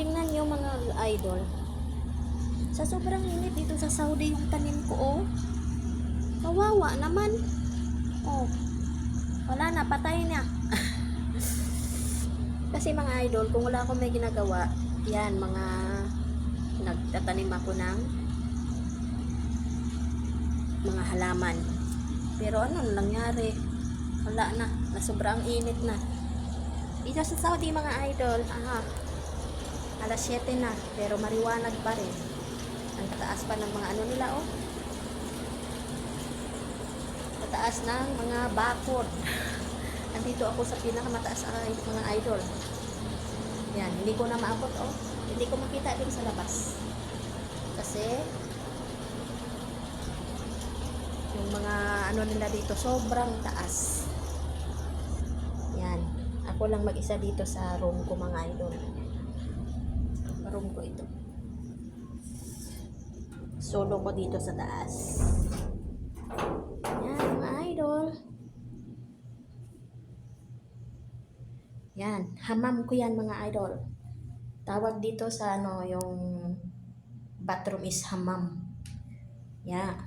Tingnan nyo mga idol. Sa sobrang init dito sa Saudi yung tanim ko, oh. Kawawa naman. Oh. Wala na, patay na. Kasi mga idol, kung wala akong may ginagawa, yan, mga nagtatanim ako ng mga halaman. Pero ano nangyari? Wala na, sobrang init na. Dito sa Saudi mga idol, alas 7 na, pero mariwanag pa rin. Ang taas pa ng mga ano nila, oh. Taas ng mga bakod. Nandito ako sa pinakamataas mga idol. Yan, hindi ko na maabot, oh. Hindi ko makita din sa labas. Kasi yung mga ano nila dito sobrang taas. Yan. Ako lang mag-isa dito sa room ko mga idol. Room ko ito. Solo ko dito sa taas. Yan mga idol. Yan, hamam ko yan mga idol. Tawag dito sa ano, yung bathroom is hamam. Yeah.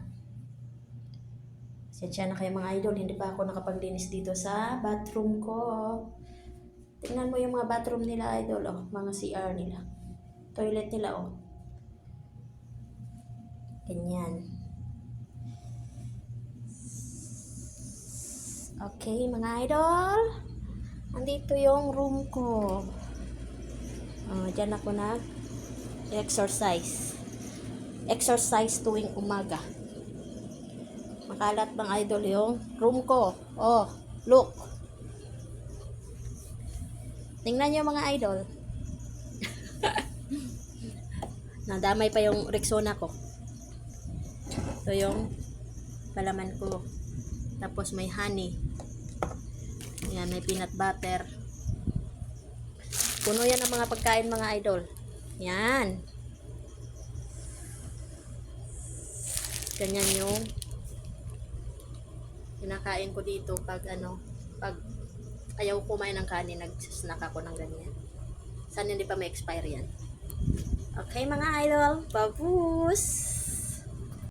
Sensya na kayo mga idol, hindi pa ako nakapaglinis dito sa bathroom ko. Tingnan mo yung mga bathroom nila idol, oh, mga CR nila. Toilet nila, oh. Ganyan. Okay mga idol. Andito yung room ko. Diyan ako nag-exercise. Exercise tuwing umaga. Makalat bang idol yung room ko? Oh, look. Tingnan nyo mga idol. Nadamay pa yung Rexona ko. Ito yung palaman ko. Tapos may honey. Yan, may peanut butter. Puno yan ng mga pagkain mga idol. Yan. Ganyan yung kinakain ko dito pag pag ayaw kumain ng kanin, nag-snack ako ng ganyan. Sana hindi pa may expire yan. Okay mga idol, babus!